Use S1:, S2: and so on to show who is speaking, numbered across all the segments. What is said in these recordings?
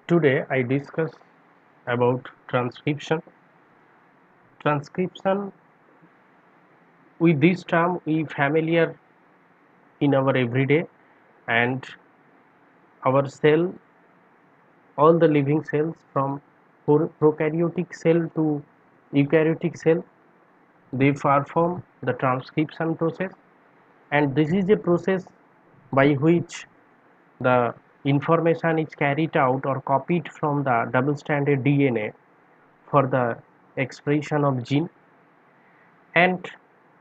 S1: Today I discuss about transcription. Transcription, with this term we familiar in our everyday, and our cell, all the living cells from prokaryotic cell to eukaryotic cell, they perform the transcription process, and this is a process by which the information is carried out or copied from the double stranded DNA for the expression of gene. And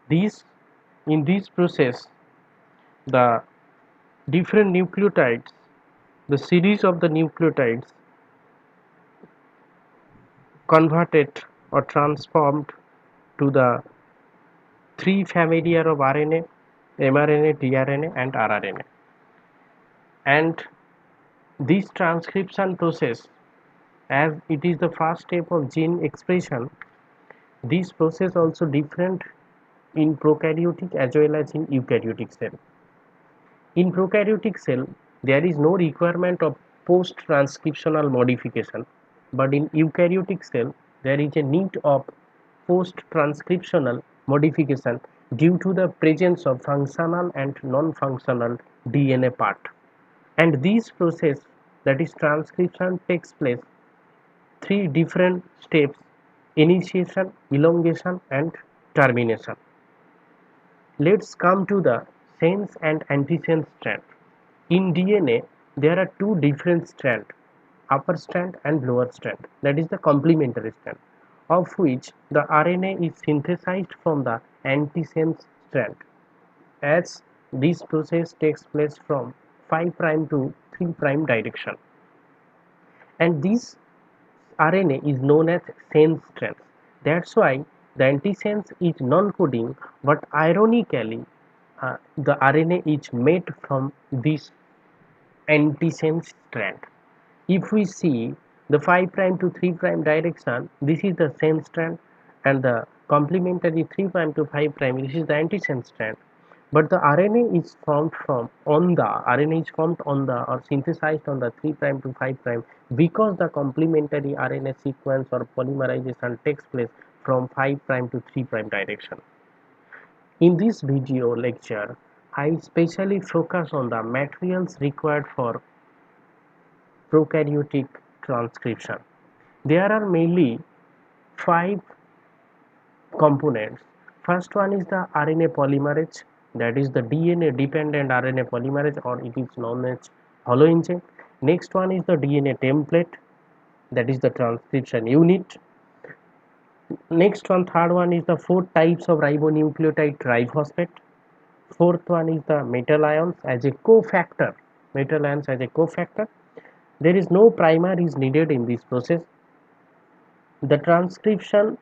S1: these in this process, the different nucleotides, the series of the nucleotides converted or transformed to the three familiar of RNA, mRNA, tRNA and rRNA. And this transcription process, as it is the first step of gene expression, this process also different in prokaryotic as well as in eukaryotic cell. In prokaryotic cell, there is no requirement of post-transcriptional modification, but in eukaryotic cell, there is a need of post-transcriptional modification due to the presence of functional and non-functional DNA part. And this process, that is transcription, takes place three different steps: initiation, elongation and termination. Let's come to the sense and antisense strand. In DNA, there are two different strands, upper strand and lower strand, that is the complementary strand, of which the RNA is synthesized from the antisense strand, as this process takes place from 5' to 3' direction. And this RNA is known as sense strands. That's why the antisense is non-coding, but ironically, the RNA is made from this antisense strand. If we see the 5' to 3' direction, this is the sense strand, and the complementary 3' to 5', this is the antisense strand. But the RNA is formed on the or synthesized on the 3' to 5' because the complementary RNA sequence or polymerization takes place from 5' to 3' direction. In this video lecture, I specially focus on the materials required for prokaryotic transcription. There are mainly five components. First one is the RNA polymerase, that is the DNA dependent RNA polymerase, or it is known as holoenzyme. Next one is the DNA template, that is the transcription unit. Next one, third one is the four types of ribonucleotide triphosphate. Fourth one is the metal ions as a cofactor. Metal ions as a cofactor. There is no primer is needed in this process. The transcription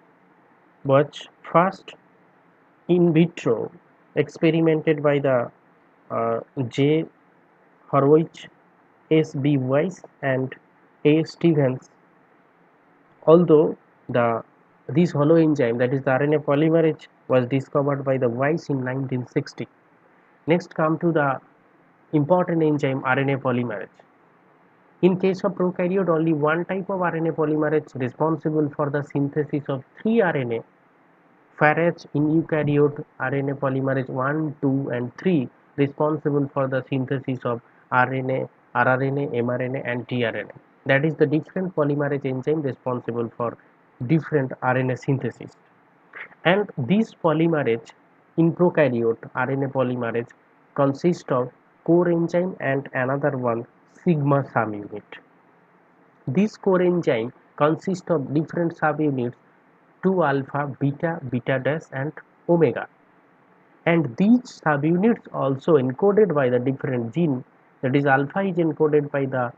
S1: was first in vitro experimented by the J. Horwich, S. B. Weiss and A. Stevens, although this holoenzyme, that is the RNA polymerase, was discovered by the Weiss in 1960. Next come to the important enzyme RNA polymerase. In case of prokaryote, only one type of RNA polymerase responsible for the synthesis of three RNA, whereas in eukaryote, RNA polymerase 1, 2 and 3 responsible for the synthesis of RNA, rRNA, mRNA and tRNA. That is the different polymerase enzyme responsible for different RNA synthesis. And this polymerase in prokaryote, RNA polymerase, consists of core enzyme and another one, sigma subunit. This core enzyme consists of different subunits, 2 alpha, beta, beta dash and omega. And these subunits also encoded by the different gene, that is alpha is encoded by the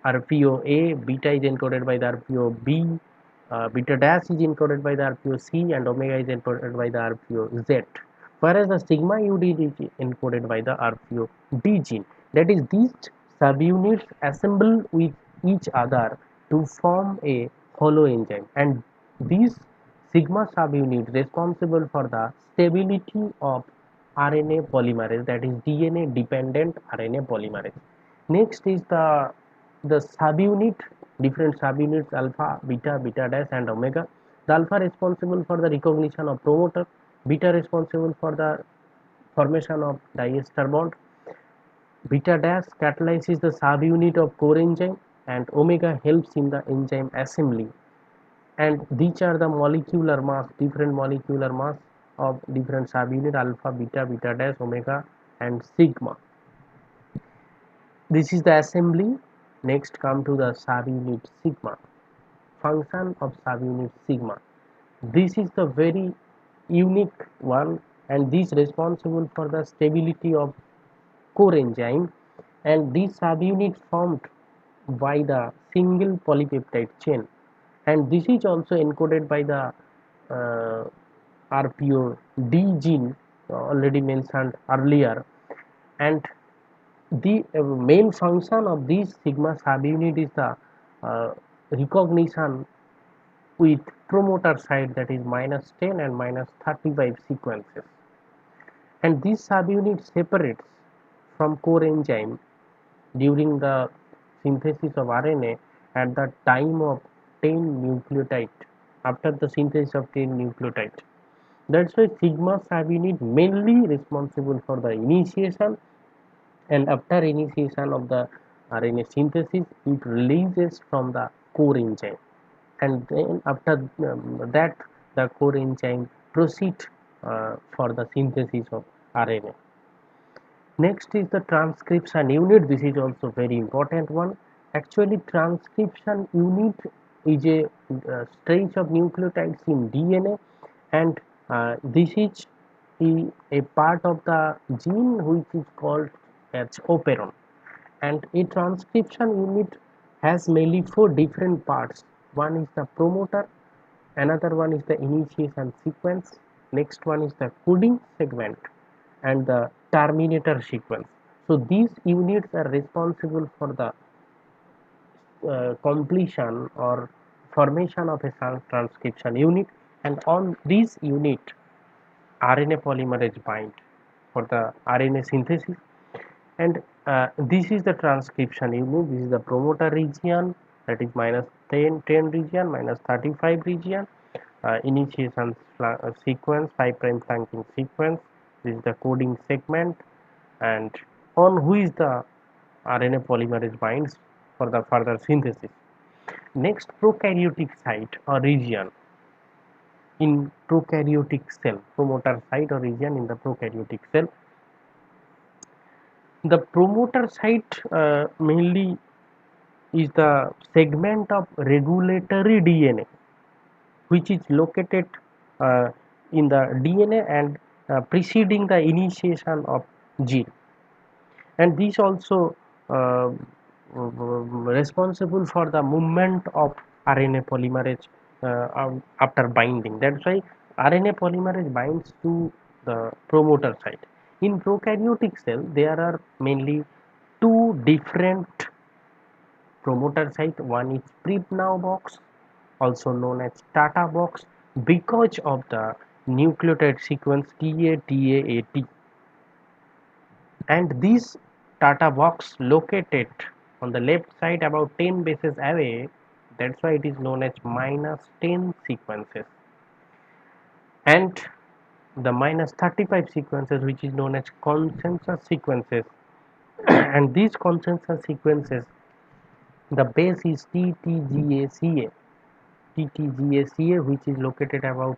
S1: RPO-A, beta is encoded by the RPO-B, beta dash is encoded by the RPO-C and omega is encoded by the RPO-Z, whereas the sigma UD is encoded by the RPO-D gene. That is, these subunits assemble with each other to form a holoenzyme, and these sigma subunit responsible for the stability of RNA polymerase, that is DNA dependent RNA polymerase. Next is the subunit different subunits alpha, beta, beta dash and omega. The alpha responsible for the recognition of promoter, beta responsible for the formation of diester bond, beta dash catalyzes the subunit of core enzyme, and omega helps in the enzyme assembly. And these are the molecular mass, different molecular mass of different subunit alpha, beta, beta dash, omega and sigma. This is the assembly. Next come to the subunit sigma. Function of subunit sigma. This is the very unique one, and this responsible for the stability of core enzyme, and this subunit formed by the single polypeptide chain, and this is also encoded by the uh, RPO-D gene already mentioned earlier. And the main function of this sigma subunit is the uh, recognition with promoter side, that is -10 and -35 sequences, and this subunit separates from core enzyme during the synthesis of RNA at the time of 10 nucleotide, after the synthesis of 10 nucleotide. That's why sigma subunit mainly responsible for the initiation, and after initiation of the RNA synthesis, it releases from the core enzyme, and then after that the core enzyme proceed for the synthesis of RNA. Next is the transcription unit. This is also very important one. Actually, transcription unit is a stretch of nucleotides in DNA, and this is a part of the gene which is called as operon. And a transcription unit has mainly four different parts. One is the promoter, another one is the initiation sequence, next one is the coding segment, and the terminator sequence. So these units are responsible for the completion or formation of a transcription unit, and on this unit RNA polymerase bind for the RNA synthesis. And this is the transcription unit. This is the promoter region, that is -10 region, -35 region, initiation sequence, 5' flanking sequence. This is the coding segment, and on which the RNA polymerase binds for the further synthesis. Next, prokaryotic site or region in prokaryotic cell, promoter site or region in the prokaryotic cell. The promoter site mainly is the segment of regulatory DNA which is located uh, in the DNA and preceding the initiation of gene, and this also uh, responsible for the movement of RNA polymerase after binding. That's why RNA polymerase binds to the promoter site. In prokaryotic cell, there are mainly two different promoter site. One is Pribnow box, also known as Tata box, because of the nucleotide sequence TATAAT, and this Tata box located on the left side about 10 bases away. That's why it is known as -10 sequences, and the -35 sequences which is known as consensus sequences. And these consensus sequences, the base is TTGACA, which is located about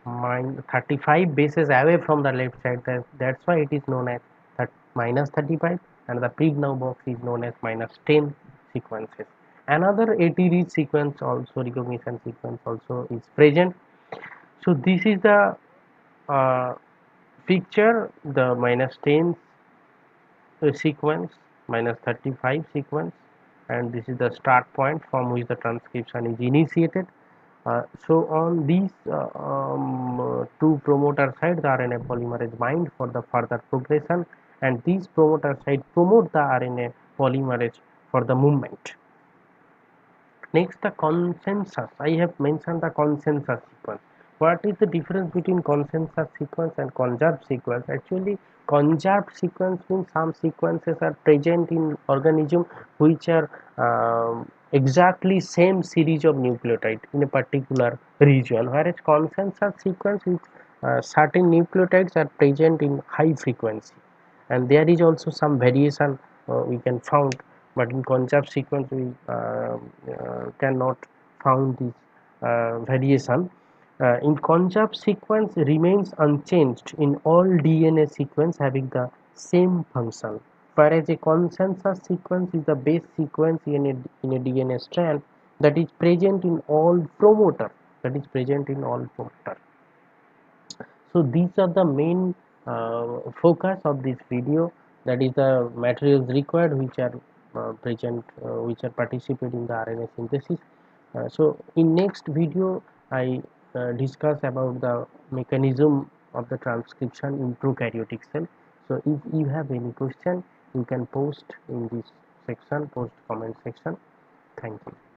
S1: 35 bases away from the left side. That's why it is known as -35, and the Pribnow box is known as -10 sequences. Another AT sequence, also recognition sequence, also is present. So this is the uh, picture, the -10 sequence, -35 sequence, and this is the start point from which the transcription is initiated. So on these two promoter sites, the RNA polymerase bind for the further progression, and these promoter sites promote the RNA polymerase for the movement. Next, the consensus. I have mentioned the consensus sequence. What is the difference between consensus sequence and conserved sequence? Actually, conserved sequence means some sequences are present in organism which are exactly same series of nucleotide in a particular region, whereas consensus sequence with certain nucleotides are present in high frequency, and there is also some variation we can found, but in conserved sequence we cannot found this variation. In conserved sequence remains unchanged in all DNA sequence having the same function, whereas a consensus sequence is the base sequence in a DNA strand that is present in all promoter, that is present in all promoter. So these are the main focus of this video, that is the materials required which are present, which are participate in the RNA synthesis. So in next video I discuss about the mechanism of the transcription in prokaryotic cell. So if you have any question, you can post in this section, post comment section. Thank you.